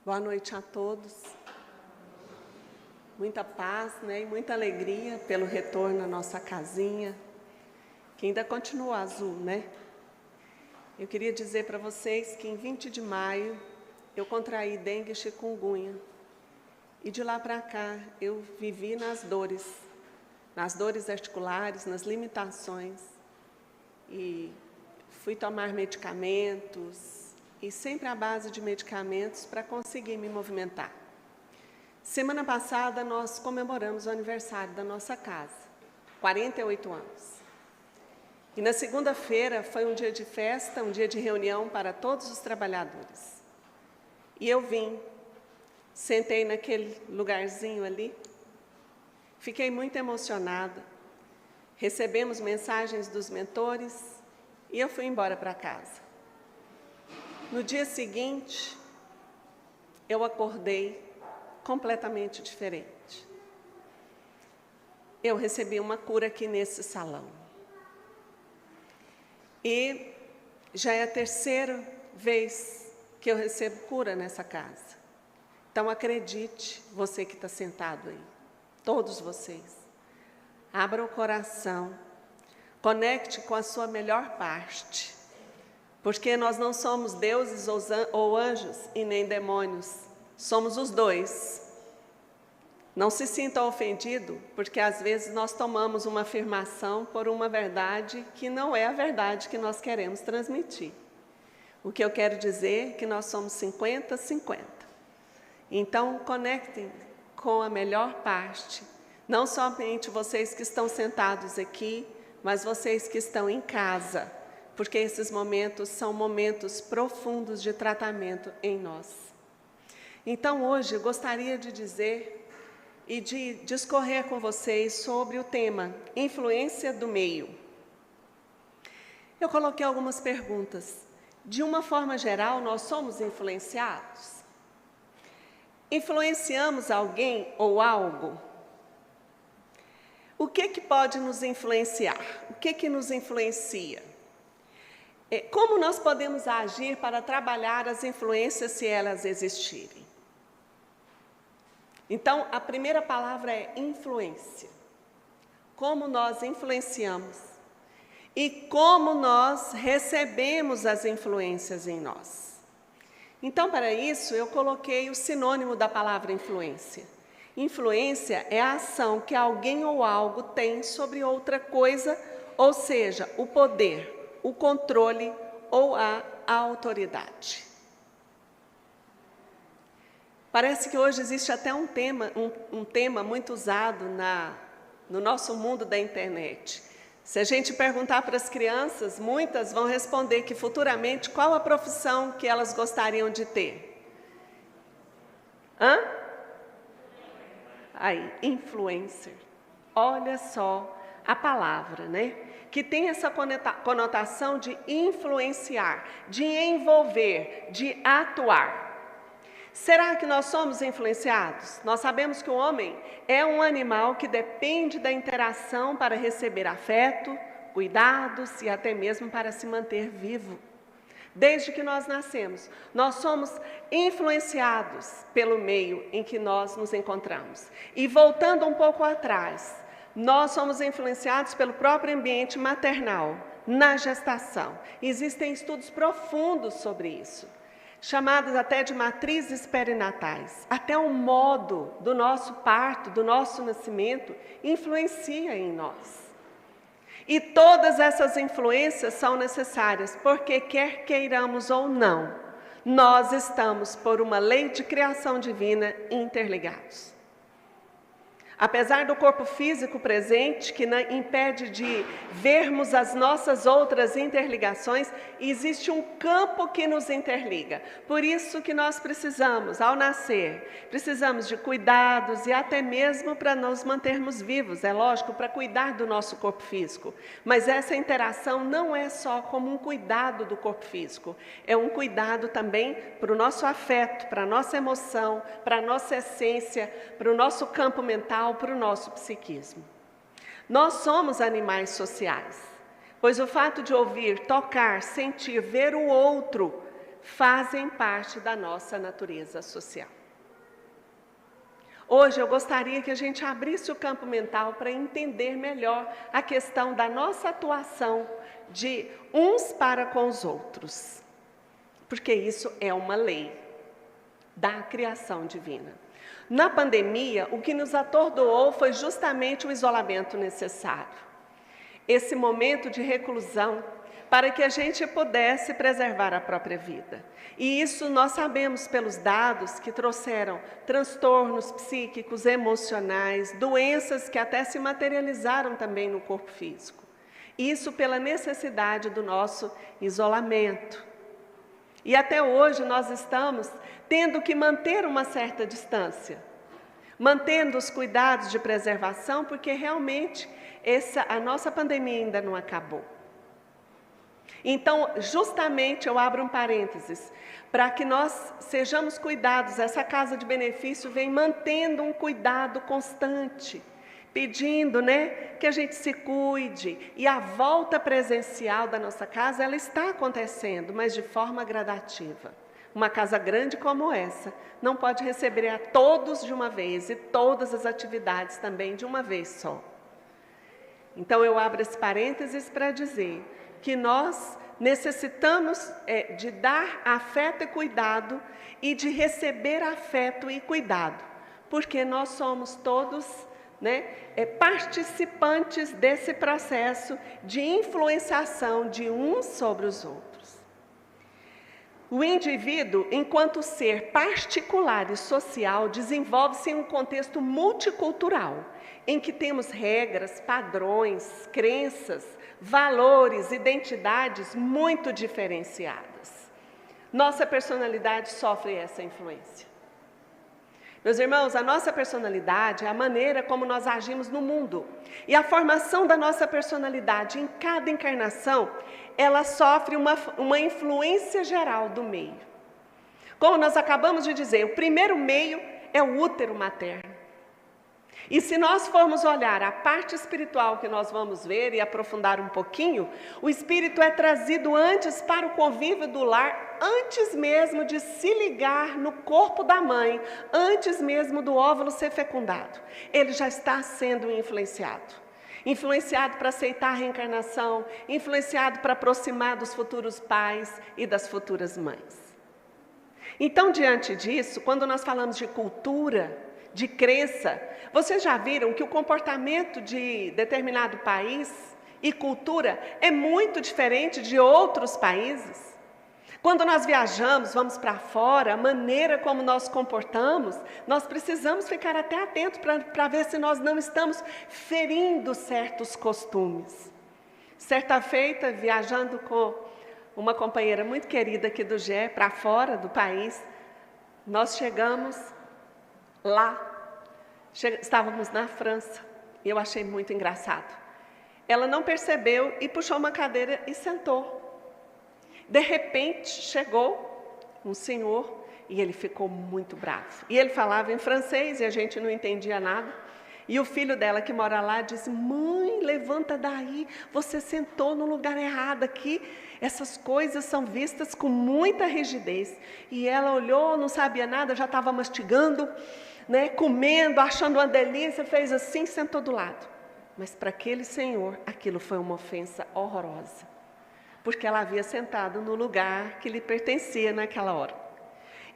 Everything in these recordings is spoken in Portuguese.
Boa noite a todos. Muita paz, né, e muita alegria pelo retorno à nossa casinha, que ainda continua azul, né? Eu queria dizer para vocês que em 20 de maio eu contraí dengue e chikungunya. E de lá para cá eu vivi nas dores articulares, nas limitações. E fui tomar medicamentos, e sempre à base de medicamentos para conseguir me movimentar. Semana passada nós comemoramos o aniversário da nossa casa, 48 anos. E na segunda-feira foi um dia de festa, um dia de reunião para todos os trabalhadores. E eu vim, sentei naquele lugarzinho ali, fiquei muito emocionada, recebemos mensagens dos mentores e eu fui embora para casa. No dia seguinte, eu acordei completamente diferente. Eu recebi uma cura aqui nesse salão. E já é a terceira vez que eu recebo cura nessa casa. Então acredite, você que está sentado aí, todos vocês, abra o coração, conecte com a sua melhor parte, porque nós não somos deuses ou anjos e nem demônios, somos os dois. Não se sinta ofendido, porque às vezes nós tomamos uma afirmação por uma verdade que não é a verdade que nós queremos transmitir. O que eu quero dizer é que nós somos 50-50. Então, conectem com a melhor parte, não somente vocês que estão sentados aqui, mas vocês que estão em casa, porque esses momentos são momentos profundos de tratamento em nós. Então, hoje, eu gostaria de dizer e de discorrer com vocês sobre o tema influência do meio. Eu coloquei algumas perguntas. De uma forma geral, nós somos influenciados? Influenciamos alguém ou algo? O que pode nos influenciar? O que nos influencia? Como nós podemos agir para trabalhar as influências se elas existirem? Então, a primeira palavra é influência. Como nós influenciamos e como nós recebemos as influências em nós. Então, para isso, eu coloquei o sinônimo da palavra influência. Influência é a ação que alguém ou algo tem sobre outra coisa, ou seja, o poder, o controle ou a autoridade. Parece que hoje existe até um tema muito usado no nosso mundo da internet. Se a gente perguntar para as crianças, muitas vão responder que futuramente qual a profissão que elas gostariam de ter? Aí, influencer. Olha só a palavra, né? Que tem essa conotação de influenciar, de envolver, de atuar. Será que nós somos influenciados? Nós sabemos que o homem é um animal que depende da interação para receber afeto, cuidados e até mesmo para se manter vivo. Desde que nós nascemos, nós somos influenciados pelo meio em que nós nos encontramos. E voltando um pouco atrás, nós somos influenciados pelo próprio ambiente maternal, na gestação. Existem estudos profundos sobre isso, chamados até de matrizes perinatais. Até o modo do nosso parto, do nosso nascimento, influencia em nós. E todas essas influências são necessárias, porque quer queiramos ou não, nós estamos, por uma lei de criação divina, interligados. Apesar do corpo físico presente, que impede de vermos as nossas outras interligações, existe um campo que nos interliga. Por isso que nós precisamos, ao nascer, precisamos de cuidados e até mesmo para nos mantermos vivos, é lógico, para cuidar do nosso corpo físico. Mas essa interação não é só como um cuidado do corpo físico, é um cuidado também para o nosso afeto, para a nossa emoção, para a nossa essência, para o nosso campo mental, para o nosso psiquismo. Nós somos animais sociais, pois o fato de ouvir, tocar, sentir, ver o outro fazem parte da nossa natureza social. Hoje eu gostaria que a gente abrisse o campo mental para entender melhor a questão da nossa atuação de uns para com os outros, porque isso é uma lei da criação divina. Na pandemia, o que nos atordoou foi justamente o isolamento necessário, esse momento de reclusão, para que a gente pudesse preservar a própria vida. E isso nós sabemos pelos dados que trouxeram transtornos psíquicos, emocionais, doenças que até se materializaram também no corpo físico. Isso pela necessidade do nosso isolamento. E até hoje nós estamos tendo que manter uma certa distância, mantendo os cuidados de preservação, porque realmente a nossa pandemia ainda não acabou. Então, justamente eu abro um parênteses, para que nós sejamos cuidados, essa casa de benefício vem mantendo um cuidado constante, pedindo, que a gente se cuide, e a volta presencial da nossa casa, ela está acontecendo, mas de forma gradativa. Uma casa grande como essa não pode receber a todos de uma vez e todas as atividades também de uma vez só. Então eu abro esse parênteses para dizer que nós necessitamos de dar afeto e cuidado e de receber afeto e cuidado, porque nós somos todos participantes desse processo de influenciação de uns sobre os outros. O indivíduo, enquanto ser particular e social, desenvolve-se em um contexto multicultural, em que temos regras, padrões, crenças, valores, identidades muito diferenciadas. Nossa personalidade sofre essa influência. Meus irmãos, a nossa personalidade é a maneira como nós agimos no mundo. E a formação da nossa personalidade em cada encarnação, ela sofre uma influência geral do meio. Como nós acabamos de dizer, o primeiro meio é o útero materno. E se nós formos olhar a parte espiritual que nós vamos ver e aprofundar um pouquinho, o espírito é trazido antes para o convívio do lar, antes mesmo de se ligar no corpo da mãe, antes mesmo do óvulo ser fecundado. Ele já está sendo influenciado. Influenciado para aceitar a reencarnação, influenciado para aproximar dos futuros pais e das futuras mães. Então, diante disso, quando nós falamos de cultura, de crença, vocês já viram que o comportamento de determinado país e cultura é muito diferente de outros países? Quando nós viajamos, vamos para fora, a maneira como nós comportamos, nós precisamos ficar até atentos para ver se nós não estamos ferindo certos costumes. Certa feita, viajando com uma companheira muito querida aqui do GE, para fora do país, nós chegamos lá, estávamos na França, e eu achei muito engraçado. Ela não percebeu e puxou uma cadeira e sentou. De repente, chegou um senhor e ele ficou muito bravo. E ele falava em francês e a gente não entendia nada. E o filho dela, que mora lá, disse: mãe, levanta daí, você sentou no lugar errado aqui. Essas coisas são vistas com muita rigidez. E ela olhou, não sabia nada, já estava mastigando, comendo, achando uma delícia, fez assim, sentou do lado. Mas para aquele senhor, aquilo foi uma ofensa horrorosa, porque ela havia sentado no lugar que lhe pertencia naquela hora.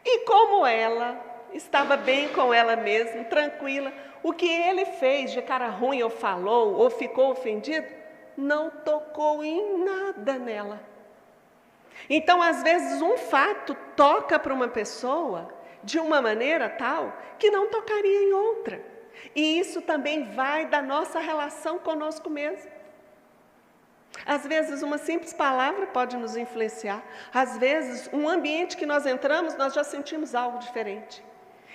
E como ela estava bem com ela mesma, tranquila, o que ele fez de cara ruim ou falou, ou ficou ofendido, não tocou em nada nela. Então, às vezes, um fato toca para uma pessoa de uma maneira tal que não tocaria em outra. E isso também vai da nossa relação conosco mesmo. Às vezes, uma simples palavra pode nos influenciar. Às vezes, um ambiente que nós entramos, nós já sentimos algo diferente.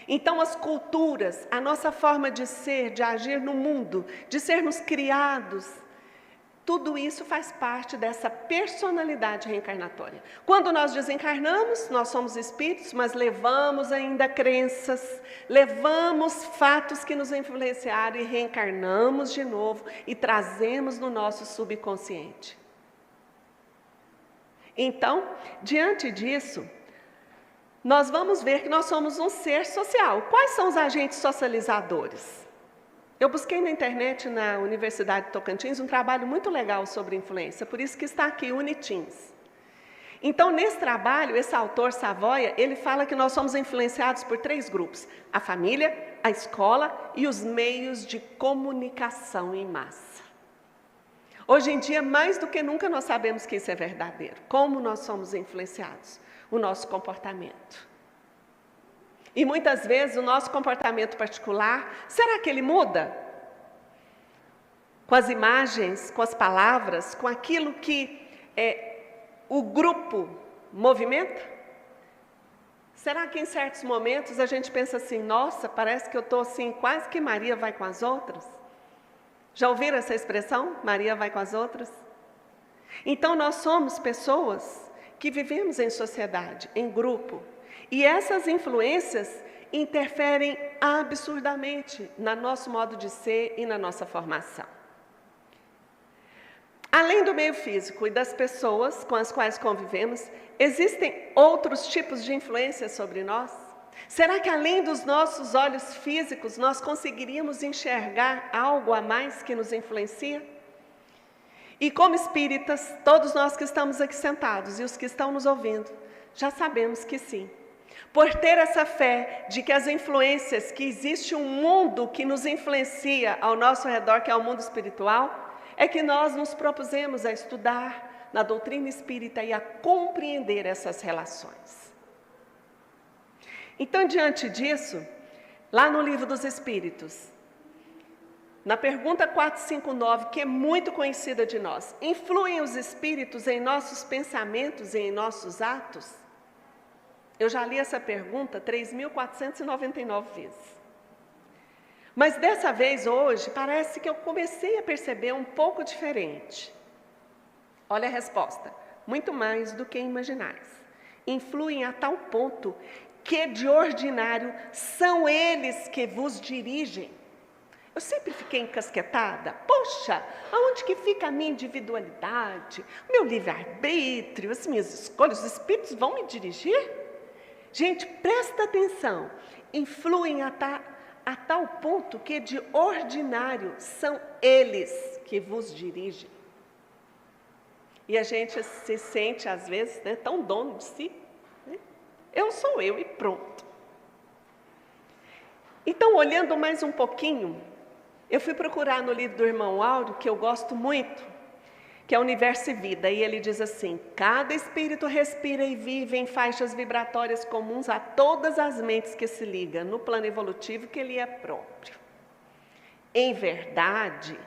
Então, as culturas, a nossa forma de ser, de agir no mundo, de sermos criados, tudo isso faz parte dessa personalidade reencarnatória. Quando nós desencarnamos, nós somos espíritos, mas levamos ainda crenças, levamos fatos que nos influenciaram e reencarnamos de novo e trazemos no nosso subconsciente. Então, diante disso, nós vamos ver que nós somos um ser social. Quais são os agentes socializadores? Eu busquei na internet, na Universidade de Tocantins, um trabalho muito legal sobre influência, por isso que está aqui, Uniteens. Então, nesse trabalho, esse autor Savoia, ele fala que nós somos influenciados por 3 grupos: a família, a escola e os meios de comunicação em massa. Hoje em dia, mais do que nunca, nós sabemos que isso é verdadeiro. Como nós somos influenciados? O nosso comportamento. E muitas vezes o nosso comportamento particular, será que ele muda? Com as imagens, com as palavras, com aquilo que o grupo movimenta? Será que em certos momentos a gente pensa assim, nossa, parece que eu estou assim, quase que Maria vai com as outras? Já ouviram essa expressão? Maria vai com as outras? Então nós somos pessoas que vivemos em sociedade, em grupo. E essas influências interferem absurdamente no nosso modo de ser e na nossa formação. Além do meio físico e das pessoas com as quais convivemos, existem outros tipos de influência sobre nós? Será que além dos nossos olhos físicos, nós conseguiríamos enxergar algo a mais que nos influencia? E como espíritas, todos nós que estamos aqui sentados e os que estão nos ouvindo, já sabemos que sim. Por ter essa fé de que as influências, que existe um mundo que nos influencia ao nosso redor, que é o mundo espiritual, é que nós nos propusemos a estudar na doutrina espírita e a compreender essas relações. Então, diante disso, lá no Livro dos Espíritos, na pergunta 459, que é muito conhecida de nós, influem os espíritos em nossos pensamentos e em nossos atos? Eu já li essa pergunta 3.499 vezes. Mas dessa vez, hoje, parece que eu comecei a perceber um pouco diferente. Olha a resposta. Muito mais do que imaginais. Influem a tal ponto que, de ordinário, são eles que vos dirigem. Eu sempre fiquei encasquetada. Poxa, aonde que fica a minha individualidade, o meu livre-arbítrio, as minhas escolhas? Os espíritos vão me dirigir? Gente, presta atenção. Influem a tal ponto que, de ordinário, são eles que vos dirigem. E a gente se sente, às vezes, tão dono de si. Eu sou eu e pronto. Então, olhando mais um pouquinho, eu fui procurar no livro do irmão Áureo, que eu gosto muito, que é Universo e Vida, e ele diz assim: cada espírito respira e vive em faixas vibratórias comuns a todas as mentes que se ligam no plano evolutivo que lhe é próprio. Em verdade,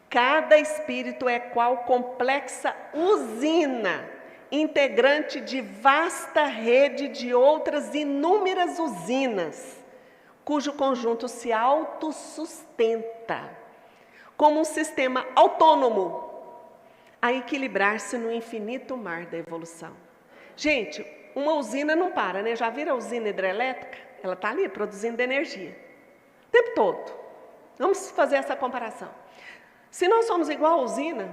cada espírito é qual complexa usina, integrante de vasta rede de outras inúmeras usinas, cujo conjunto se autossustenta, como um sistema autônomo, a equilibrar-se no infinito mar da evolução. Gente, uma usina não para, né? Já viram a usina hidrelétrica? Ela está ali produzindo energia, o tempo todo. Vamos fazer essa comparação. Se nós somos igual a usina,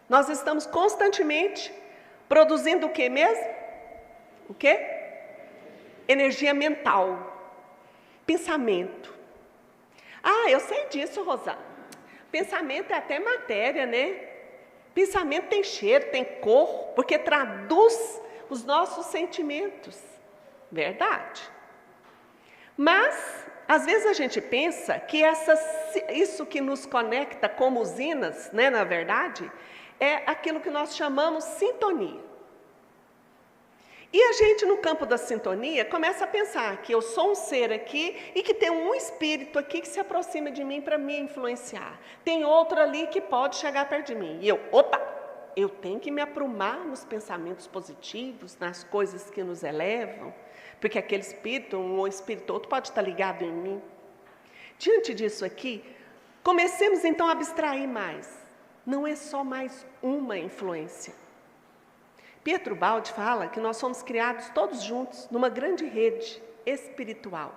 nós estamos constantemente produzindo o que mesmo? O quê? Energia mental. Pensamento. Ah, eu sei disso, Rosana. Pensamento é até matéria, né? Pensamento tem cheiro, tem cor, porque traduz os nossos sentimentos. Verdade. Mas, às vezes a gente pensa que isso que nos conecta como usinas, né, na verdade, é aquilo que nós chamamos sintonia. E a gente, no campo da sintonia, começa a pensar que eu sou um ser aqui e que tem um espírito aqui que se aproxima de mim para me influenciar. Tem outro ali que pode chegar perto de mim. E eu tenho que me aprumar nos pensamentos positivos, nas coisas que nos elevam, porque aquele espírito, um espírito outro, pode estar ligado em mim. Diante disso aqui, comecemos então a abstrair mais. Não é só mais uma influência. Pietro Baldi fala que nós somos criados todos juntos numa grande rede espiritual,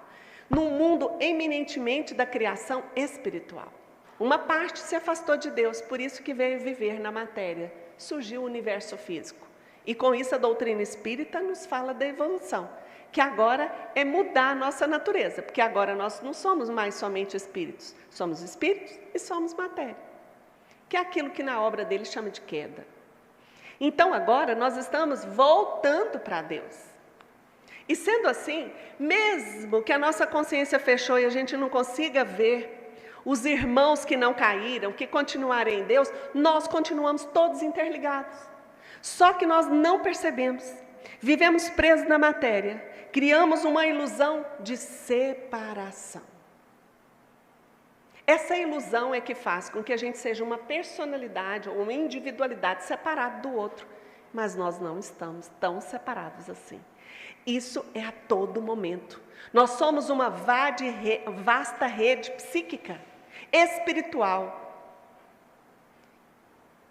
num mundo eminentemente da criação espiritual. Uma parte se afastou de Deus, por isso que veio viver na matéria, surgiu o universo físico. E com isso a doutrina espírita nos fala da evolução. que agora é mudar a nossa natureza, porque agora nós não somos mais somente espíritos, somos espíritos e somos matéria, que é aquilo que na obra dele chama de queda. Então agora nós estamos voltando para Deus. E sendo assim, mesmo que a nossa consciência fechou e a gente não consiga ver os irmãos que não caíram, que continuarem em Deus, nós continuamos todos interligados. Só que nós não percebemos. Vivemos presos na matéria, criamos uma ilusão de separação. Essa ilusão é que faz com que a gente seja uma personalidade ou uma individualidade separada do outro, mas nós não estamos tão separados assim. Isso é a todo momento. Nós somos uma vasta rede psíquica, espiritual.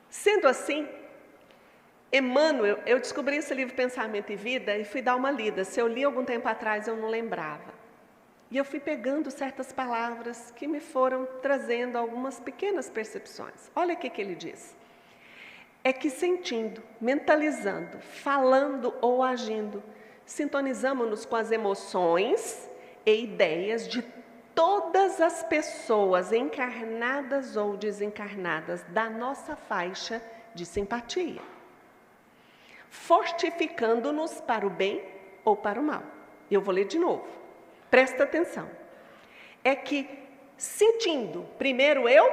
Sendo assim, Emmanuel, eu descobri esse livro Pensamento e Vida e fui dar uma lida. Se eu li algum tempo atrás, eu não lembrava. E eu fui pegando certas palavras que me foram trazendo algumas pequenas percepções. Olha o que ele diz. É que sentindo, mentalizando, falando ou agindo, sintonizamos-nos com as emoções e ideias de todas as pessoas encarnadas ou desencarnadas da nossa faixa de simpatia, fortificando-nos para o bem ou para o mal. Eu vou ler de novo. Presta atenção. É que sentindo, primeiro eu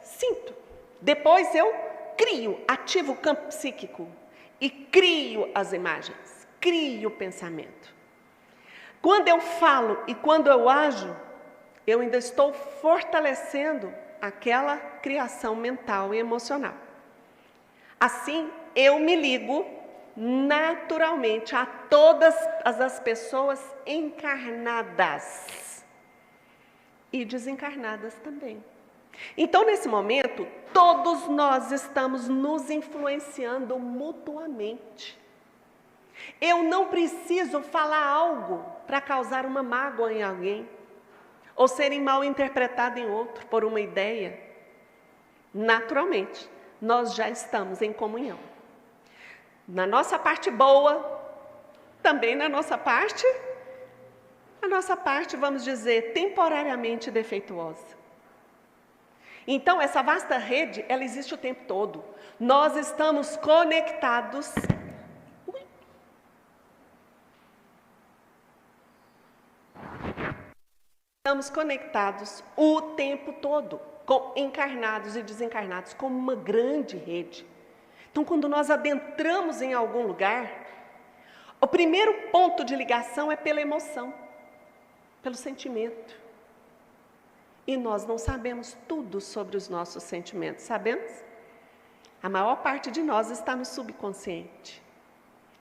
sinto, depois eu crio, ativo o campo psíquico e crio as imagens, crio o pensamento. Quando eu falo e quando eu ajo, eu ainda estou fortalecendo aquela criação mental e emocional. Assim, eu me ligo naturalmente a todas as pessoas encarnadas e desencarnadas também. Então, nesse momento, todos nós estamos nos influenciando mutuamente. Eu não preciso falar algo para causar uma mágoa em alguém, ou serem mal interpretado em outro por uma ideia. Naturalmente, nós já estamos em comunhão. Na nossa parte boa, também na nossa parte, vamos dizer, temporariamente defeituosa. Então, essa vasta rede, ela existe o tempo todo. Nós estamos conectados. Estamos conectados o tempo todo, com encarnados e desencarnados, como uma grande rede. Então, quando nós adentramos em algum lugar, o primeiro ponto de ligação é pela emoção, pelo sentimento. E nós não sabemos tudo sobre os nossos sentimentos, sabemos? A maior parte de nós está no subconsciente.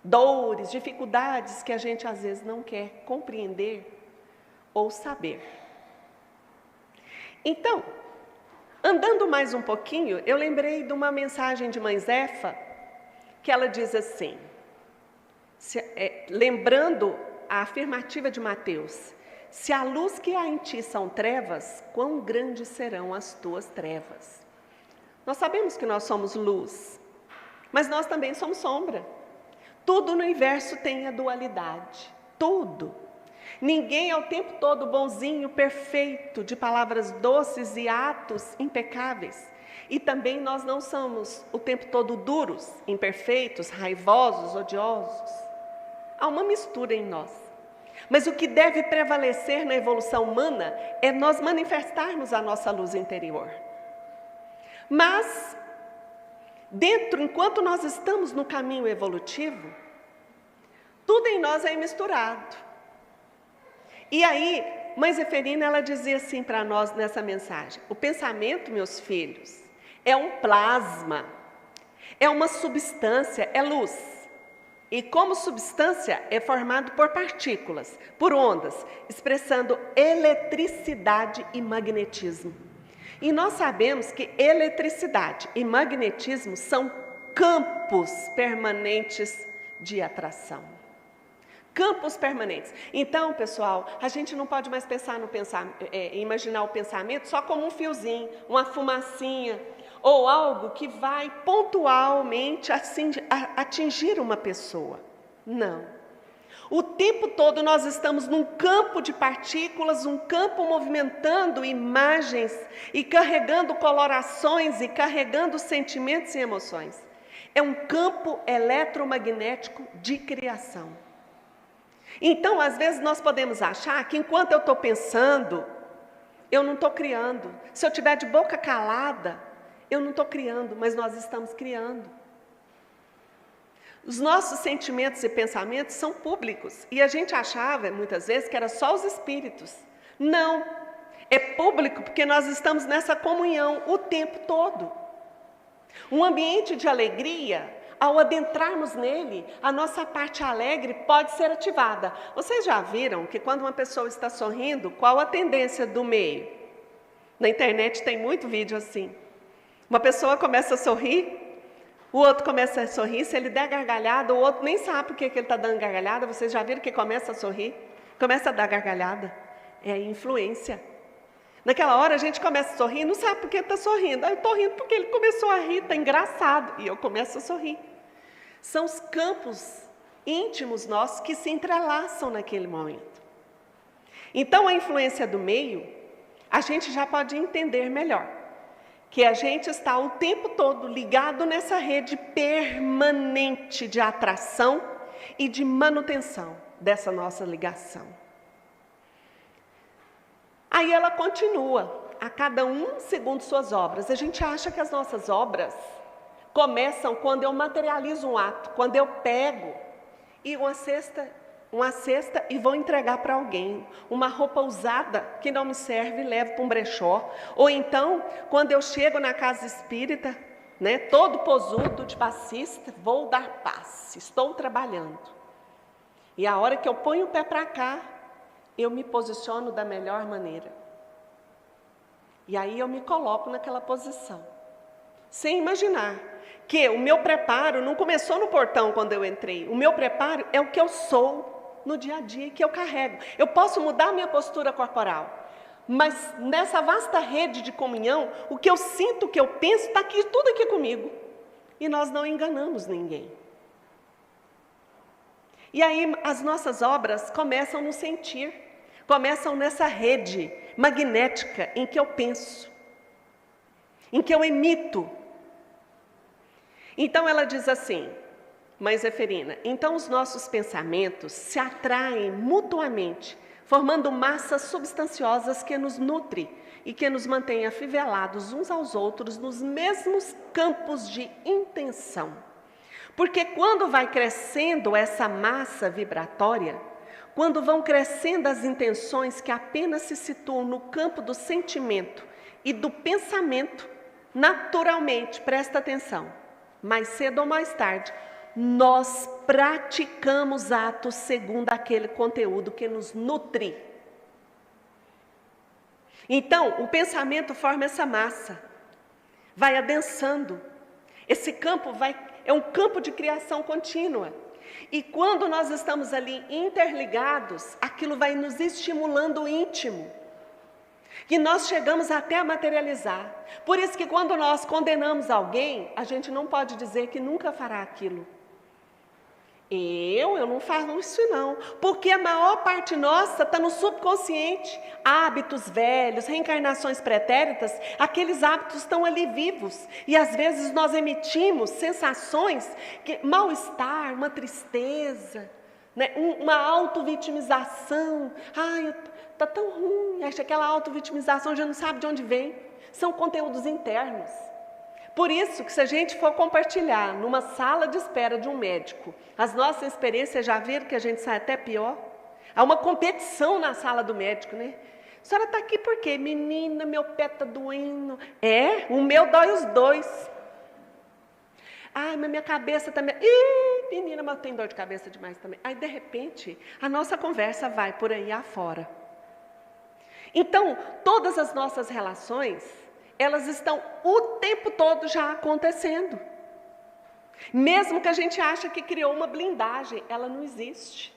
Dores, dificuldades que a gente às vezes não quer compreender ou saber. Então, andando mais um pouquinho, eu lembrei de uma mensagem de Mãe Zefa, que ela diz assim, lembrando a afirmativa de Mateus: se a luz que há em ti são trevas, quão grandes serão as tuas trevas? Nós sabemos que nós somos luz, mas nós também somos sombra. Tudo no universo tem a dualidade, tudo. Ninguém é o tempo todo bonzinho, perfeito, de palavras doces e atos impecáveis. E também nós não somos o tempo todo duros, imperfeitos, raivosos, odiosos. Há uma mistura em nós. Mas o que deve prevalecer na evolução humana é nós manifestarmos a nossa luz interior. Mas, enquanto nós estamos no caminho evolutivo, tudo em nós é misturado. E aí, Mãe Zeferina, ela dizia assim para nós nessa mensagem: o pensamento, meus filhos, é um plasma, é uma substância, é luz. E como substância é formado por partículas, por ondas, expressando eletricidade e magnetismo. E nós sabemos que eletricidade e magnetismo são campos permanentes de atração. Campos permanentes. Então, pessoal, a gente não pode mais pensar imaginar o pensamento só como um fiozinho, uma fumacinha, ou algo que vai pontualmente atingir uma pessoa. Não. O tempo todo nós estamos num campo de partículas, um campo movimentando imagens e carregando colorações e carregando sentimentos e emoções. É um campo eletromagnético de criação. Então, às vezes nós podemos achar que enquanto eu estou pensando, eu não estou criando. Se eu estiver de boca calada, eu não estou criando, mas nós estamos criando. Os nossos sentimentos e pensamentos são públicos. E a gente achava, muitas vezes, que era só os espíritos. Não. É público porque nós estamos nessa comunhão o tempo todo. Um ambiente de alegria, ao adentrarmos nele, a nossa parte alegre pode ser ativada. Vocês já viram que quando uma pessoa está sorrindo, qual a tendência do meio? Na internet tem muito vídeo assim. Uma pessoa começa a sorrir, o outro começa a sorrir, se ele der gargalhada, o outro nem sabe por que ele está dando gargalhada. Vocês já viram que começa a sorrir? Começa a dar gargalhada. É a influência. Naquela hora a gente começa a sorrir, não sabe por que está sorrindo. Eu estou rindo porque ele começou a rir, está engraçado. E eu começo a sorrir. São os campos íntimos nossos que se entrelaçam naquele momento. Então a influência do meio, a gente já pode entender melhor. Que a gente está o tempo todo ligado nessa rede permanente de atração e de manutenção dessa nossa ligação. Aí ela continua, a cada um segundo suas obras. A gente acha que as nossas obras começam quando eu materializo um ato, quando eu pego e uma cesta e vou entregar para alguém, uma roupa usada que não me serve, levo para um brechó, ou então, quando eu chego na casa espírita, né, todo posudo de passista, vou dar passe, estou trabalhando. E a hora que eu ponho o pé para cá, eu me posiciono da melhor maneira. E aí eu me coloco naquela posição, sem imaginar que o meu preparo não começou no portão quando eu entrei, o meu preparo é o que eu sou no dia a dia, que eu carrego. Eu posso mudar minha postura corporal, mas nessa vasta rede de comunhão, o que eu sinto, o que eu penso, está aqui, tudo aqui comigo. E nós não enganamos ninguém. E aí as nossas obras começam no sentir, começam nessa rede magnética em que eu penso, em que eu emito. Então ela diz assim, Mãe Zeferina, então os nossos pensamentos se atraem mutuamente, formando massas substanciosas que nos nutrem e que nos mantêm afivelados uns aos outros nos mesmos campos de intenção. Porque quando vai crescendo essa massa vibratória, quando vão crescendo as intenções que apenas se situam no campo do sentimento e do pensamento, naturalmente, presta atenção, mais cedo ou mais tarde, nós praticamos atos segundo aquele conteúdo que nos nutre. Então, o pensamento forma essa massa, vai adensando. Esse campo é um campo de criação contínua. E quando nós estamos ali interligados, aquilo vai nos estimulando o íntimo. Que nós chegamos até a materializar. Por isso que quando nós condenamos alguém, a gente não pode dizer que nunca fará aquilo. Eu não faço isso não, porque a maior parte nossa está no subconsciente, hábitos velhos, reencarnações pretéritas, aqueles hábitos estão ali vivos, e às vezes nós emitimos sensações, mal-estar, uma tristeza, né, uma auto-vitimização, está tão ruim, acha que aquela auto-vitimização já não sabe de onde vem, são conteúdos internos. Por isso que se a gente for compartilhar numa sala de espera de um médico, as nossas experiências já viram que a gente sai até pior? Há uma competição na sala do médico, né? A senhora está aqui por quê? Menina, meu pé está doendo. O meu dói os dois. Mas minha cabeça também. Menina, mas eu tenho dor de cabeça demais também. Aí, de repente, a nossa conversa vai por aí afora. Então, todas as nossas relações, elas estão o tempo todo já acontecendo. Mesmo que a gente ache que criou uma blindagem, ela não existe.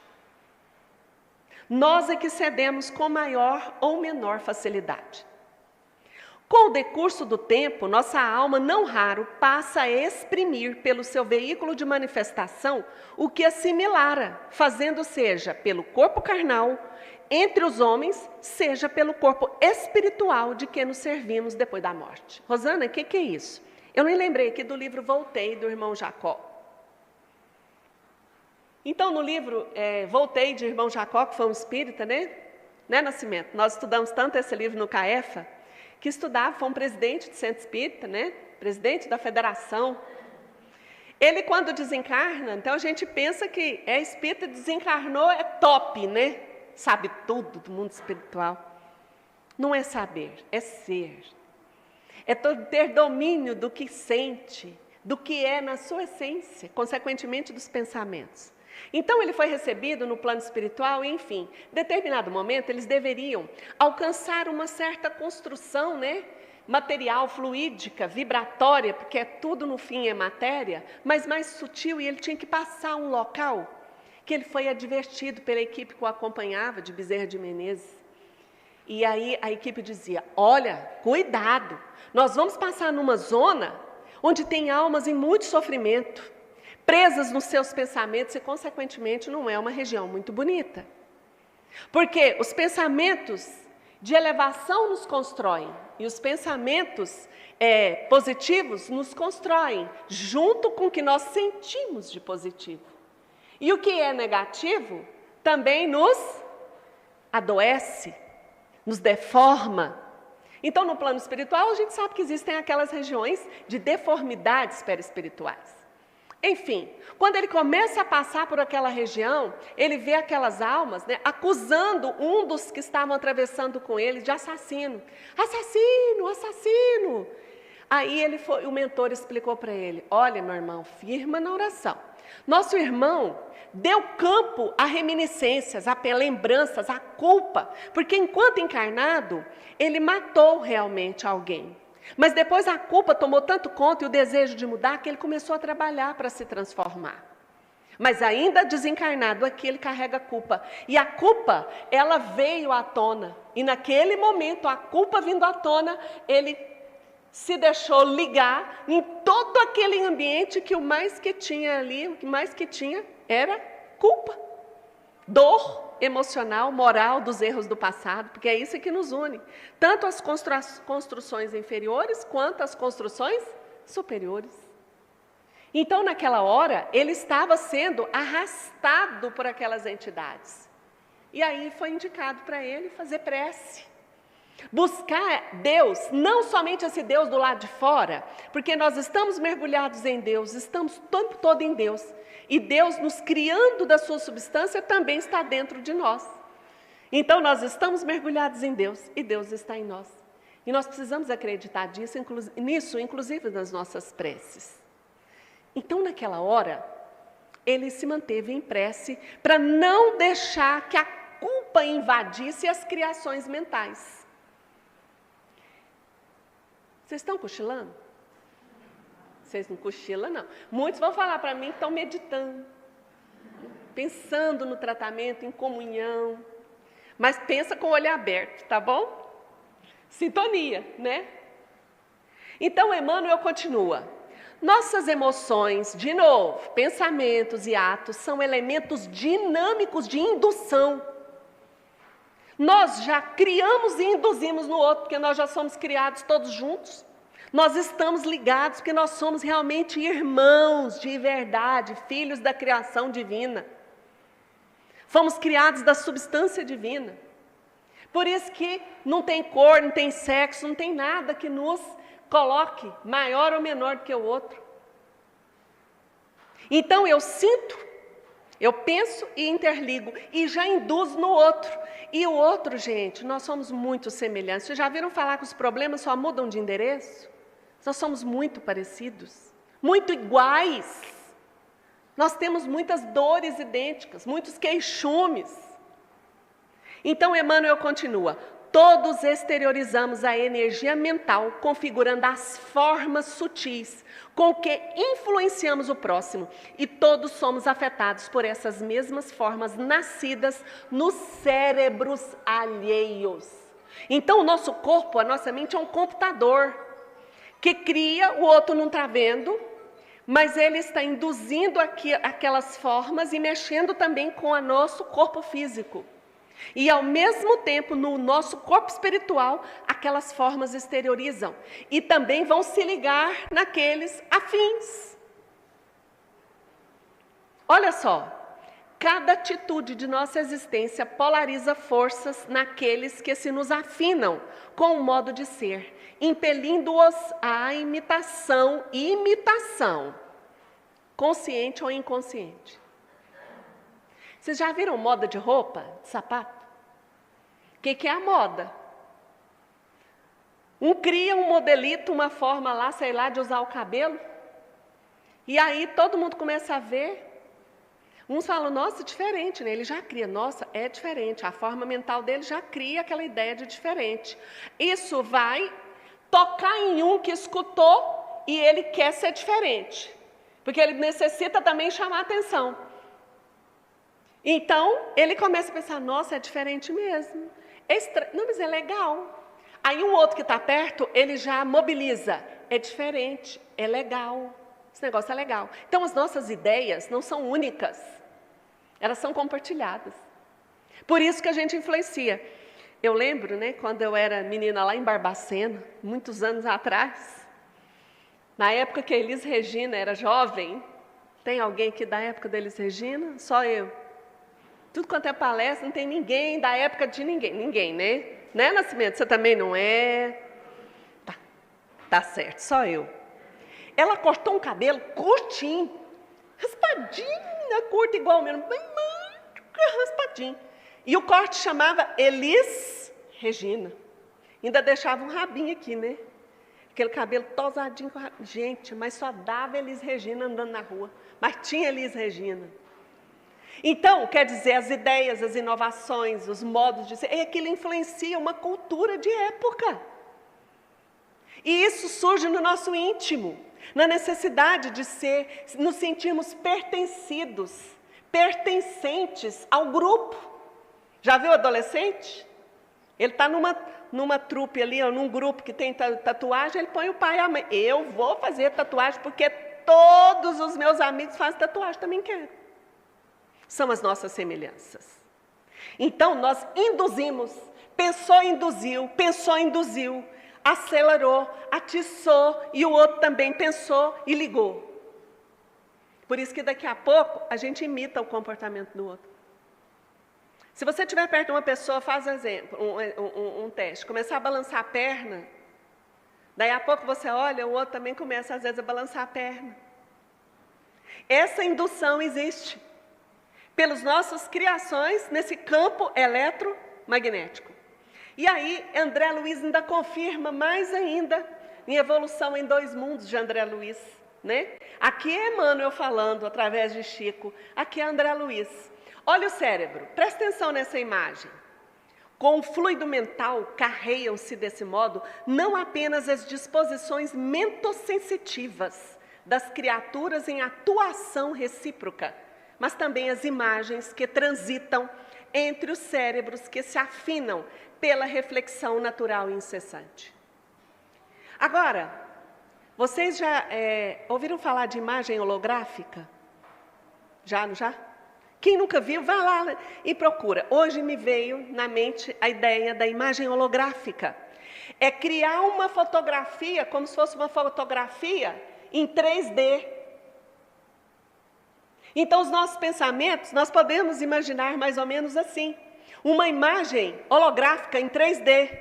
Nós é que cedemos com maior ou menor facilidade. Com o decurso do tempo, nossa alma, não raro, passa a exprimir pelo seu veículo de manifestação o que assimilara, fazendo seja pelo corpo carnal, entre os homens, seja pelo corpo espiritual de que nos servimos depois da morte. Rosana, o que é isso? Eu me lembrei aqui do livro Voltei, do irmão Jacó. Então, no livro Voltei, de irmão Jacó, que foi um espírita, né, Nascimento? Nós estudamos tanto esse livro no CAEFA, que estudava, foi um presidente de centro espírita, né? Presidente da federação. Ele, quando desencarna, então a gente pensa que é espírita, desencarnou, é top, né? Sabe tudo do mundo espiritual. Não é saber, é ser. É ter domínio do que sente, do que é na sua essência, consequentemente dos pensamentos. Então ele foi recebido no plano espiritual e, enfim, em determinado momento eles deveriam alcançar uma certa construção, né, material, fluídica, vibratória, porque tudo no fim é matéria, mas mais sutil, e ele tinha que passar um local que ele foi advertido pela equipe que o acompanhava, de Bezerra de Menezes. E aí a equipe dizia, olha, cuidado, nós vamos passar numa zona onde tem almas em muito sofrimento, presas nos seus pensamentos e, consequentemente, não é uma região muito bonita. Porque os pensamentos de elevação nos constroem e os pensamentos positivos nos constroem, junto com o que nós sentimos de positivo. E o que é negativo também nos adoece, nos deforma. Então, no plano espiritual, a gente sabe que existem aquelas regiões de deformidades perispirituais. Enfim, quando ele começa a passar por aquela região, ele vê aquelas almas, né, acusando um dos que estavam atravessando com ele de assassino. Assassino, assassino! Aí o mentor explicou para ele, olha, meu irmão, firma na oração. Nosso irmão deu campo a reminiscências, a lembranças, a culpa, porque enquanto encarnado, ele matou realmente alguém. Mas depois a culpa tomou tanto conta e o desejo de mudar que ele começou a trabalhar para se transformar. Mas ainda desencarnado aqui, ele carrega a culpa. E a culpa, ela veio à tona. E naquele momento, a culpa vindo à tona, ele se deixou ligar em todo aquele ambiente que o mais que tinha ali, o que mais que tinha era culpa. Dor emocional, moral dos erros do passado, porque é isso que nos une. Tanto as construções inferiores, quanto as construções superiores. Então, naquela hora, ele estava sendo arrastado por aquelas entidades. E aí foi indicado para ele fazer prece. Buscar Deus, não somente esse Deus do lado de fora, porque nós estamos mergulhados em Deus, estamos o tempo todo em Deus. E Deus, nos criando da sua substância, também está dentro de nós. Então, nós estamos mergulhados em Deus e Deus está em nós. E nós precisamos acreditar nisso, inclusive nas nossas preces. Então, naquela hora, ele se manteve em prece para não deixar que a culpa invadisse as criações mentais. Vocês estão cochilando? Vocês não cochilam, não. Muitos vão falar para mim que estão meditando, pensando no tratamento, em comunhão. Mas pensa com o olho aberto, tá bom? Sintonia, né? Então, Emmanuel continua. Nossas emoções, de novo, pensamentos e atos são elementos dinâmicos de indução. Nós já criamos e induzimos no outro, porque nós já somos criados todos juntos. Nós estamos ligados porque nós somos realmente irmãos de verdade, filhos da criação divina. Fomos criados da substância divina. Por isso que não tem cor, não tem sexo, não tem nada que nos coloque maior ou menor do que o outro. Então eu sinto, eu penso e interligo e já induzo no outro. E o outro, gente, nós somos muito semelhantes. Vocês já viram falar que os problemas só mudam de endereço? Nós somos muito parecidos, muito iguais. Nós temos muitas dores idênticas, muitos queixumes. Então, Emmanuel continua. Todos exteriorizamos a energia mental, configurando as formas sutis com que influenciamos o próximo. E todos somos afetados por essas mesmas formas nascidas nos cérebros alheios. Então, o nosso corpo, a nossa mente é um computador que cria, o outro não está vendo, mas ele está induzindo aquelas formas e mexendo também com o nosso corpo físico. E, ao mesmo tempo, no nosso corpo espiritual, aquelas formas exteriorizam. E também vão se ligar naqueles afins. Olha só, cada atitude de nossa existência polariza forças naqueles que se nos afinam com o modo de ser, impelindo-os à imitação, consciente ou inconsciente. Vocês já viram moda de roupa, de sapato? O que é a moda? Um cria um modelito, uma forma lá, sei lá, de usar o cabelo, e aí todo mundo começa a ver. Uns falam, nossa, diferente, né? Ele já cria, nossa, é diferente. A forma mental dele já cria aquela ideia de diferente. Isso vai tocar em um que escutou e ele quer ser diferente, porque ele necessita também chamar atenção. Então, ele começa a pensar, nossa, é diferente mesmo. É estranho, não, mas é legal. Aí um outro que está perto, ele já mobiliza. É diferente, é legal. Esse negócio é legal. Então, as nossas ideias não são únicas. Elas são compartilhadas. Por isso que a gente influencia. Eu lembro, né, quando eu era menina lá em Barbacena, muitos anos atrás, na época que a Elis Regina era jovem. Tem alguém aqui da época da Elis Regina? Só eu. Tudo quanto é palestra, não tem ninguém da época de ninguém. Ninguém, né? Né, Nascimento? Você também não é? Tá certo, só eu. Ela cortou um cabelo curtinho, raspadinho, curto igual o meu, bem raspadinho. E o corte chamava Elis Regina. Ainda deixava um rabinho aqui, né? Aquele cabelo tosadinho. Gente, mas só dava Elis Regina andando na rua. Mas tinha Elis Regina. Então, quer dizer, as ideias, as inovações, os modos de ser, aquilo influencia uma cultura de época. E isso surge no nosso íntimo, na necessidade de nos sentirmos pertencentes ao grupo. Já viu o adolescente? Ele está numa trupe ali, ou num grupo que tem tatuagem, ele põe o pai e a mãe. Eu vou fazer tatuagem porque todos os meus amigos fazem tatuagem, também quero. São as nossas semelhanças. Então, nós induzimos, pensou, induziu, acelerou, atiçou, e o outro também pensou e ligou. Por isso que daqui a pouco a gente imita o comportamento do outro. Se você estiver perto de uma pessoa, faz um teste, começar a balançar a perna, daí a pouco você olha, o outro também começa às vezes a balançar a perna. Essa indução existe pelas nossas criações nesse campo eletromagnético. E aí, André Luiz ainda confirma mais ainda em Evolução em Dois Mundos, de André Luiz. Né? Aqui é Emmanuel falando através de Chico, aqui é André Luiz. Olha o cérebro, presta atenção nessa imagem. Com o fluido mental, carreiam-se desse modo não apenas as disposições mentossensitivas das criaturas em atuação recíproca, mas também as imagens que transitam entre os cérebros que se afinam pela reflexão natural e incessante. Agora, vocês já ouviram falar de imagem holográfica? Já, não já? Quem nunca viu, vai lá e procura. Hoje me veio na mente a ideia da imagem holográfica. É criar uma fotografia, como se fosse uma fotografia em 3D. Então, os nossos pensamentos, nós podemos imaginar mais ou menos assim. Uma imagem holográfica em 3D.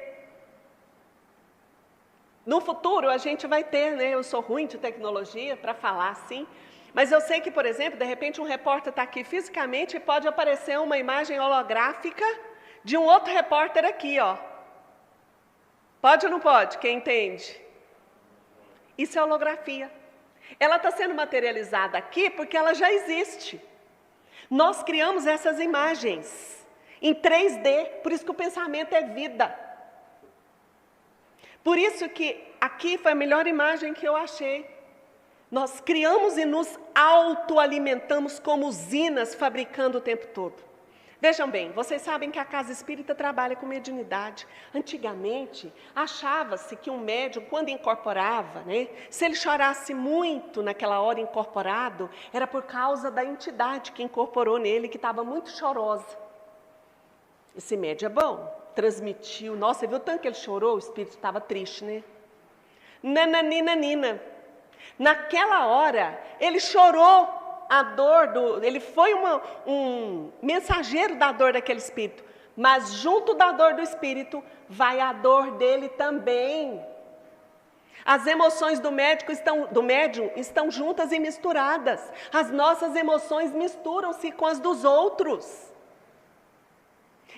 No futuro, a gente vai ter, né? Eu sou ruim de tecnologia para falar assim, mas eu sei que, por exemplo, de repente um repórter está aqui fisicamente e pode aparecer uma imagem holográfica de um outro repórter aqui, ó. Pode ou não pode? Quem entende? Isso é holografia. Ela está sendo materializada aqui porque ela já existe. Nós criamos essas imagens em 3D, por isso que o pensamento é vida. Por isso que aqui foi a melhor imagem que eu achei. Nós criamos e nos autoalimentamos como usinas, fabricando o tempo todo. Vejam bem, vocês sabem que a casa espírita trabalha com mediunidade. Antigamente, achava-se que um médium, quando incorporava, se ele chorasse muito naquela hora incorporado, era por causa da entidade que incorporou nele, que estava muito chorosa. Esse médium é bom, transmitiu. Nossa, você viu o tanto que ele chorou? O espírito estava triste, né? Nananina. Naquela hora, ele chorou a dor, ele foi um mensageiro da dor daquele espírito, mas junto da dor do espírito, vai a dor dele também. As emoções do médium estão juntas e misturadas. As nossas emoções misturam-se com as dos outros.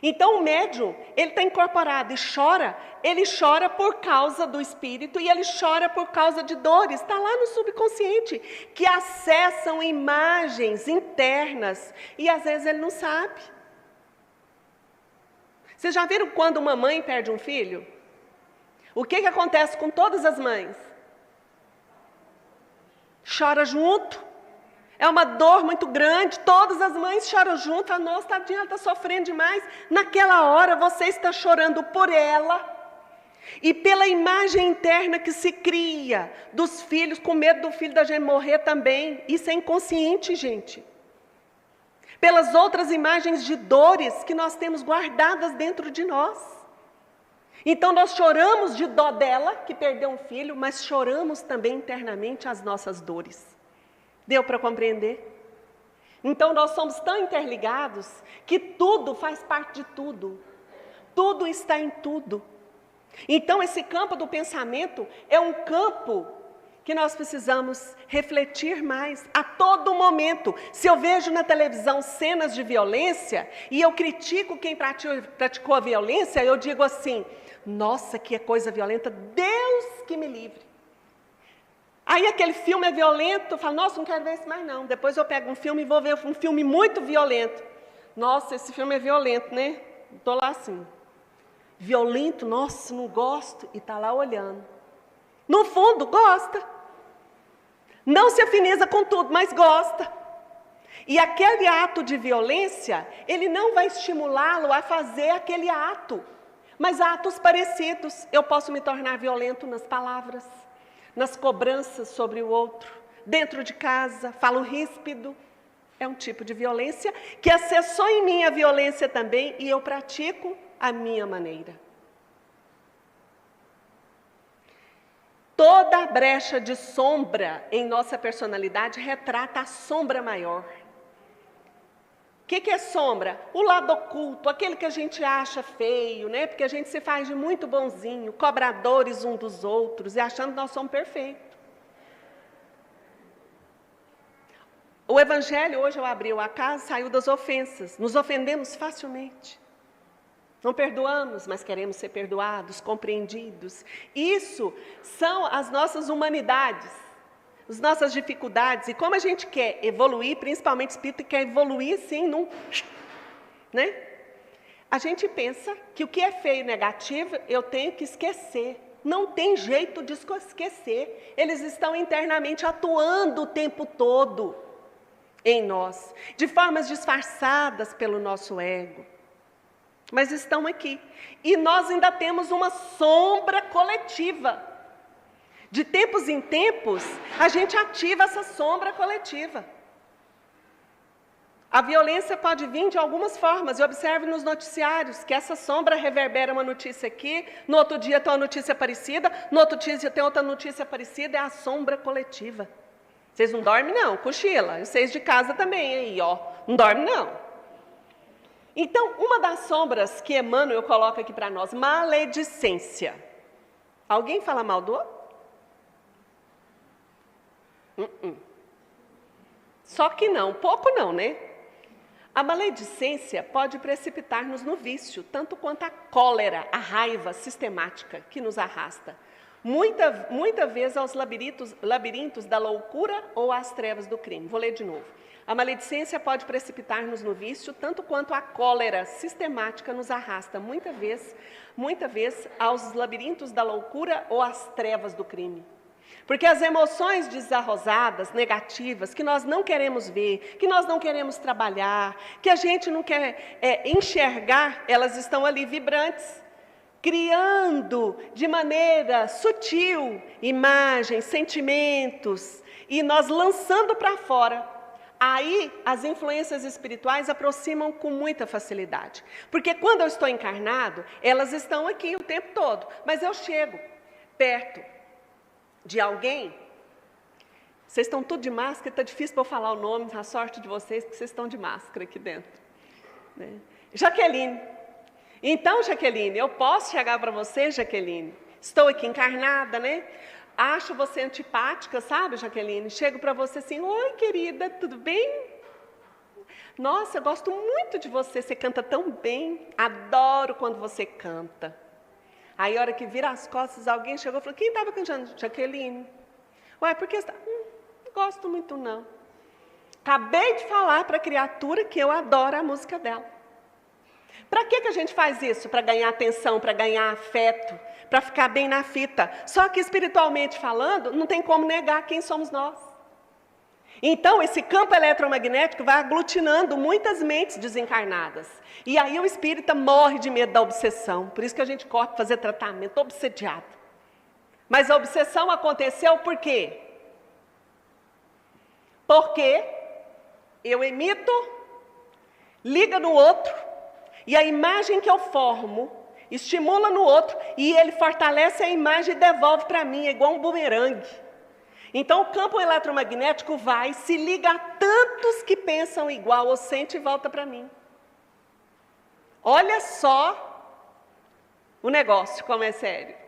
Então o médium, ele está incorporado e chora, ele chora por causa do espírito e ele chora por causa de dores, está lá no subconsciente, que acessam imagens internas e às vezes ele não sabe. Vocês já viram quando uma mãe perde um filho? O que acontece com todas as mães? Chora junto. É uma dor muito grande, todas as mães choram junto, falam, nossa, tadinha, ela está sofrendo demais. Naquela hora você está chorando por ela e pela imagem interna que se cria dos filhos, com medo do filho da gente morrer também. Isso é inconsciente, gente. Pelas outras imagens de dores que nós temos guardadas dentro de nós. Então nós choramos de dó dela, que perdeu um filho, mas choramos também internamente as nossas dores. Deu para compreender? Então nós somos tão interligados que tudo faz parte de tudo. Tudo está em tudo. Então esse campo do pensamento é um campo que nós precisamos refletir mais a todo momento. Se eu vejo na televisão cenas de violência e eu critico quem praticou a violência, eu digo assim, nossa, que coisa violenta, Deus que me livre. Aí aquele filme é violento, eu falo, nossa, não quero ver isso mais não. Depois eu pego um filme e vou ver um filme muito violento. Nossa, esse filme é violento, né? Estou lá assim. Violento, nossa, não gosto. E está lá olhando. No fundo, gosta. Não se afiniza com tudo, mas gosta. E aquele ato de violência, ele não vai estimulá-lo a fazer aquele ato. Mas atos parecidos, eu posso me tornar violento nas palavras, nas cobranças sobre o outro, dentro de casa, falo ríspido, é um tipo de violência que acessou em mim a violência também e eu pratico a minha maneira. Toda brecha de sombra em nossa personalidade retrata a sombra maior. O que é sombra? O lado oculto, aquele que a gente acha feio, porque a gente se faz de muito bonzinho, cobradores uns dos outros e achando que nós somos perfeitos. O Evangelho, hoje eu abri a casa, saiu das ofensas. Nos ofendemos facilmente. Não perdoamos, mas queremos ser perdoados, compreendidos. Isso são as nossas humanidades. As nossas dificuldades, e como a gente quer evoluir, principalmente o espírito quer evoluir assim, a gente pensa que o que é feio e negativo, eu tenho que esquecer. Não tem jeito de esquecer. Eles estão internamente atuando o tempo todo em nós, de formas disfarçadas pelo nosso ego. Mas estão aqui. E nós ainda temos uma sombra coletiva. De tempos em tempos, a gente ativa essa sombra coletiva. A violência pode vir de algumas formas. E observe nos noticiários que essa sombra reverbera uma notícia aqui, no outro dia tem uma notícia parecida, no outro dia tem outra notícia parecida, é a sombra coletiva. Vocês não dormem não, cochila. E vocês de casa também, aí, ó. Não dormem não. Então, uma das sombras que Emmanuel coloca aqui para nós, maledicência. Alguém fala mal do outro? Só que não, pouco não, A maledicência pode precipitar-nos no vício, tanto quanto a cólera, a raiva sistemática que nos arrasta. Muita vez aos labirintos da loucura ou às trevas do crime. Vou ler de novo. A maledicência pode precipitar-nos no vício, tanto quanto a cólera sistemática nos arrasta, muita vez aos labirintos da loucura ou às trevas do crime. Porque as emoções desarrosadas, negativas, que nós não queremos ver, que nós não queremos trabalhar, que a gente não quer enxergar, elas estão ali vibrantes, criando de maneira sutil imagens, sentimentos, e nós lançando para fora. Aí as influências espirituais aproximam com muita facilidade. Porque quando eu estou encarnado, elas estão aqui o tempo todo, mas eu chego perto de alguém. Vocês estão tudo de máscara, está difícil para eu falar o nome, a sorte de vocês, porque vocês estão de máscara aqui dentro, né? Jaqueline. Então, Jaqueline, eu posso chegar para você, Jaqueline, estou aqui encarnada, né? Acho você antipática, sabe, Jaqueline? Chego para você assim, oi, querida, tudo bem? Nossa, eu gosto muito de você, você canta tão bem, adoro quando você canta. Aí, a hora que vira as costas, alguém chegou e falou, quem estava cantando? Jaqueline. Ué, por que você está? Não gosto muito, não. Acabei de falar para a criatura que eu adoro a música dela. Para que a gente faz isso? Para ganhar atenção, para ganhar afeto, para ficar bem na fita. Só que espiritualmente falando, não tem como negar quem somos nós. Então, esse campo eletromagnético vai aglutinando muitas mentes desencarnadas. E aí o espírita morre de medo da obsessão. Por isso que a gente corre para fazer tratamento, obsediado. Mas a obsessão aconteceu por quê? Porque eu emito, liga no outro, e a imagem que eu formo estimula no outro, e ele fortalece a imagem e devolve para mim, é igual um bumerangue. Então, o campo eletromagnético vai, se liga a tantos que pensam igual ou sentem e volta para mim. Olha só o negócio, como é sério.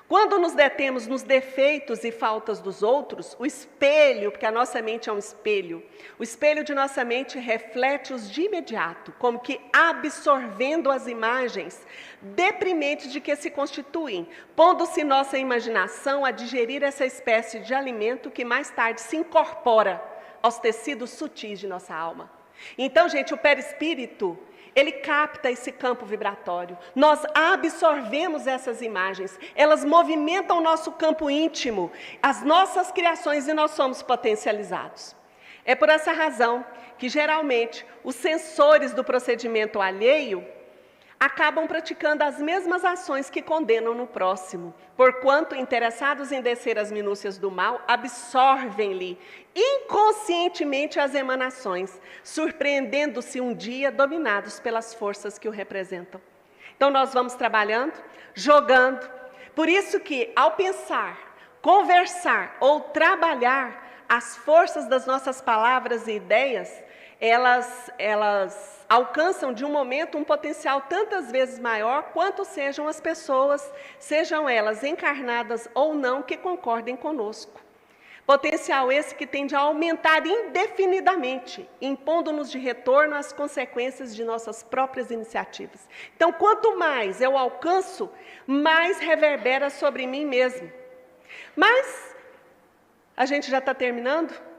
Quando nos detemos nos defeitos e faltas dos outros, o espelho, porque a nossa mente é um espelho, o espelho de nossa mente reflete-os de imediato, como que absorvendo as imagens deprimentes de que se constituem, pondo-se nossa imaginação a digerir essa espécie de alimento que mais tarde se incorpora aos tecidos sutis de nossa alma. Então, gente, o perispírito, ele capta esse campo vibratório. Nós absorvemos essas imagens, elas movimentam o nosso campo íntimo, as nossas criações, e nós somos potencializados. É por essa razão que, geralmente, os sensores do procedimento alheio acabam praticando as mesmas ações que condenam no próximo, porquanto, interessados em descer as minúcias do mal, absorvem-lhe inconscientemente as emanações, surpreendendo-se um dia dominados pelas forças que o representam. Então, nós vamos trabalhando, jogando. Por isso que, ao pensar, conversar ou trabalhar, as forças das nossas palavras e ideias, elas alcançam de um momento um potencial tantas vezes maior quanto sejam as pessoas, sejam elas encarnadas ou não, que concordem conosco. Potencial esse que tende a aumentar indefinidamente, impondo-nos de retorno às consequências de nossas próprias iniciativas. Então, quanto mais eu alcanço, mais reverbera sobre mim mesmo. Mas, a gente já está terminando?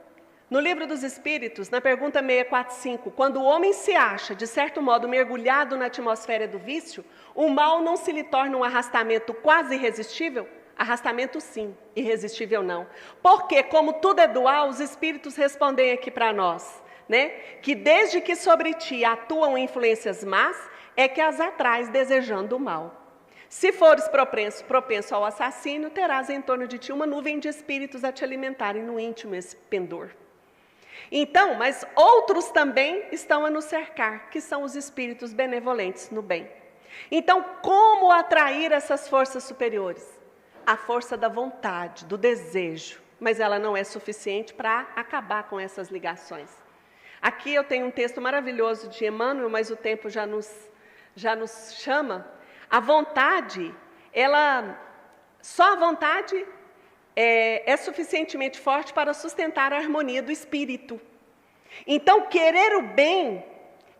No Livro dos Espíritos, na pergunta 645, quando o homem se acha, de certo modo, mergulhado na atmosfera do vício, o mal não se lhe torna um arrastamento quase irresistível? Arrastamento sim, irresistível não. Porque, como tudo é dual, os Espíritos respondem aqui para nós, né? Que desde que sobre ti atuam influências más, é que as atrais desejando o mal. Se fores propenso ao assassínio, terás em torno de ti uma nuvem de espíritos a te alimentarem no íntimo esse pendor. Então, mas outros também estão a nos cercar, que são os espíritos benevolentes no bem. Então, como atrair essas forças superiores? A força da vontade, do desejo, mas ela não é suficiente para acabar com essas ligações. Aqui eu tenho um texto maravilhoso de Emmanuel, mas o tempo já nos chama. A vontade, só a vontade é suficientemente forte para sustentar a harmonia do espírito. Então, querer o bem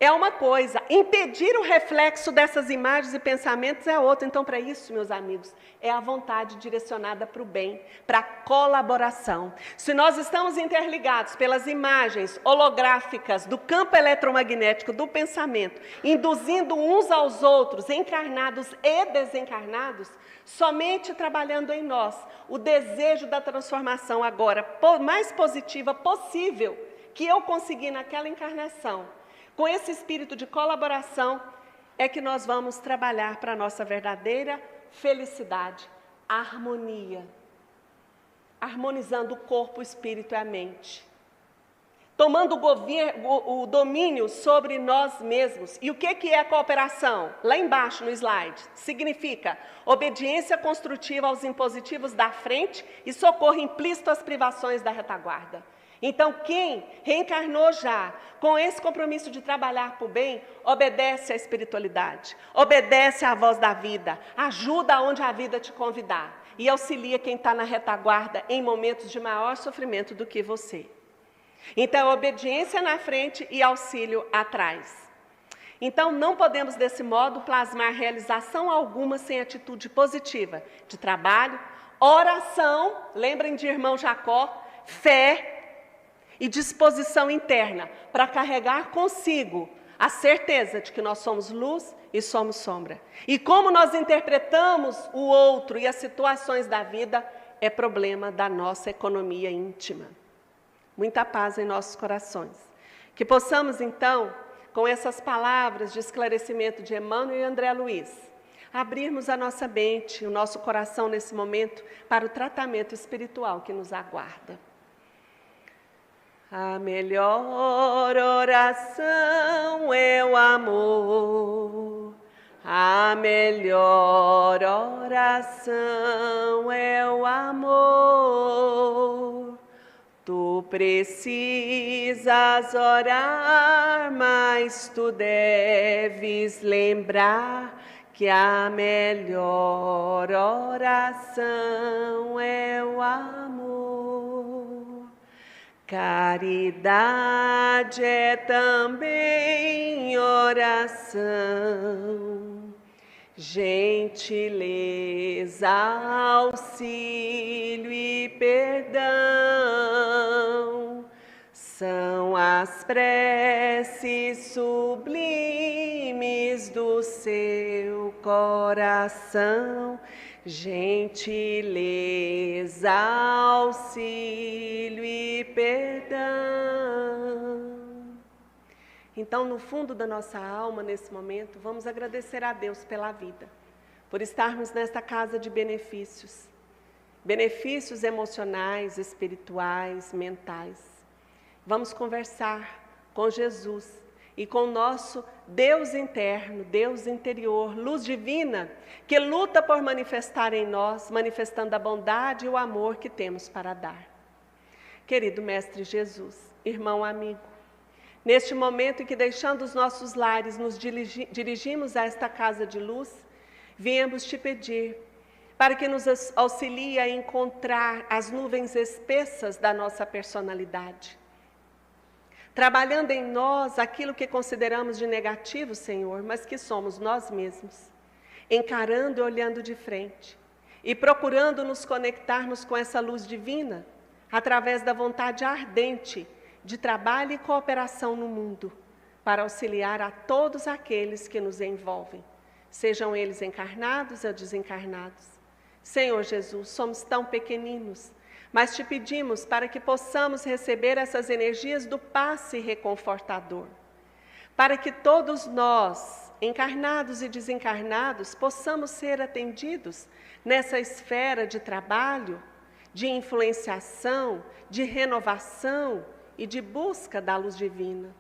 é uma coisa, impedir o reflexo dessas imagens e pensamentos é outra. Então, para isso, meus amigos, é a vontade direcionada para o bem, para a colaboração. Se nós estamos interligados pelas imagens holográficas do campo eletromagnético do pensamento, induzindo uns aos outros, encarnados e desencarnados, somente trabalhando em nós o desejo da transformação agora mais positiva possível que eu consegui naquela encarnação, com esse espírito de colaboração, é que nós vamos trabalhar para a nossa verdadeira felicidade, harmonia, harmonizando o corpo, o espírito e a mente, tomando o domínio sobre nós mesmos. E o que é a cooperação? Lá embaixo no slide, significa obediência construtiva aos impositivos da frente e socorro implícito às privações da retaguarda. Então, quem reencarnou já com esse compromisso de trabalhar por bem, obedece à espiritualidade, obedece à voz da vida, ajuda onde a vida te convidar e auxilia quem está na retaguarda em momentos de maior sofrimento do que você. Então, obediência na frente e auxílio atrás. Então, não podemos, desse modo, plasmar realização alguma sem atitude positiva de trabalho, oração, lembrem de irmão Jacó, fé e disposição interna para carregar consigo a certeza de que nós somos luz e somos sombra. E como nós interpretamos o outro e as situações da vida é problema da nossa economia íntima. Muita paz em nossos corações. Que possamos, então, com essas palavras de esclarecimento de Emmanuel e André Luiz, abrirmos a nossa mente, o nosso coração nesse momento para o tratamento espiritual que nos aguarda. A melhor oração é o amor, a melhor oração é o amor. Tu precisas orar, mas tu deves lembrar que a melhor oração é o amor. Caridade é também oração, gentileza, auxílio e perdão, são as preces sublimes do seu coração. Gentileza, auxílio e perdão. Então, no fundo da nossa alma, nesse momento, vamos agradecer a Deus pela vida, por estarmos nesta casa de benefícios, benefícios emocionais, espirituais, mentais. Vamos conversar com Jesus e com o nosso Deus interno, Deus interior, luz divina, que luta por manifestar em nós, manifestando a bondade e o amor que temos para dar. Querido Mestre Jesus, irmão amigo, neste momento em que, deixando os nossos lares, nos dirigimos a esta casa de luz, viemos te pedir para que nos auxilie a encontrar as nuvens espessas da nossa personalidade, trabalhando em nós aquilo que consideramos de negativo, Senhor, mas que somos nós mesmos, encarando e olhando de frente e procurando nos conectarmos com essa luz divina através da vontade ardente de trabalho e cooperação no mundo, para auxiliar a todos aqueles que nos envolvem, sejam eles encarnados ou desencarnados. Senhor Jesus, somos tão pequeninos, mas te pedimos para que possamos receber essas energias do passe reconfortador, para que todos nós, encarnados e desencarnados, possamos ser atendidos nessa esfera de trabalho, de influenciação, de renovação e de busca da luz divina.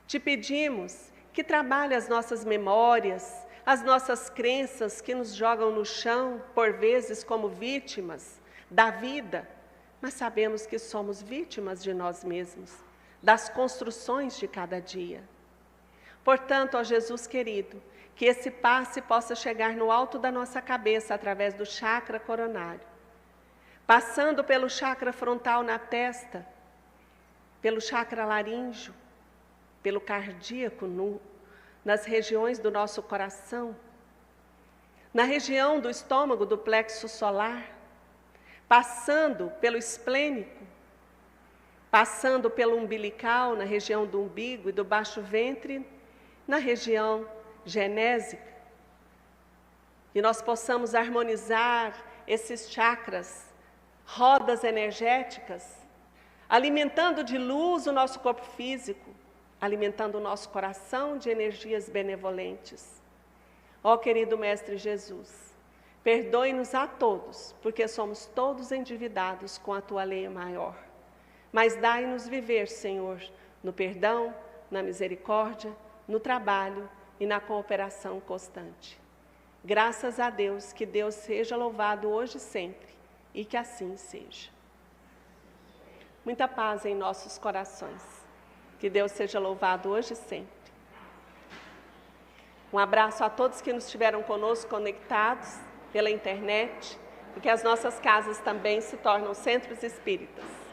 Te pedimos que trabalhe as nossas memórias, as nossas crenças que nos jogam no chão, por vezes como vítimas da vida, mas sabemos que somos vítimas de nós mesmos, das construções de cada dia. Portanto, ó Jesus querido, que esse passe possa chegar no alto da nossa cabeça através do chakra coronário, passando pelo chakra frontal na testa, pelo chakra laríngeo, pelo cardíaco, nas regiões do nosso coração, na região do estômago, do plexo solar, passando pelo esplênico, passando pelo umbilical, na região do umbigo e do baixo ventre, na região genésica. E nós possamos harmonizar esses chakras, rodas energéticas, alimentando de luz o nosso corpo físico, alimentando o nosso coração de energias benevolentes. Ó querido Mestre Jesus, perdoe-nos a todos, porque somos todos endividados com a Tua lei maior. Mas dai-nos viver, Senhor, no perdão, na misericórdia, no trabalho e na cooperação constante. Graças a Deus, que Deus seja louvado hoje e sempre, e que assim seja. Muita paz em nossos corações. Que Deus seja louvado hoje e sempre. Um abraço a todos que nos estiveram conosco conectados pela internet, e que as nossas casas também se tornam centros espíritas.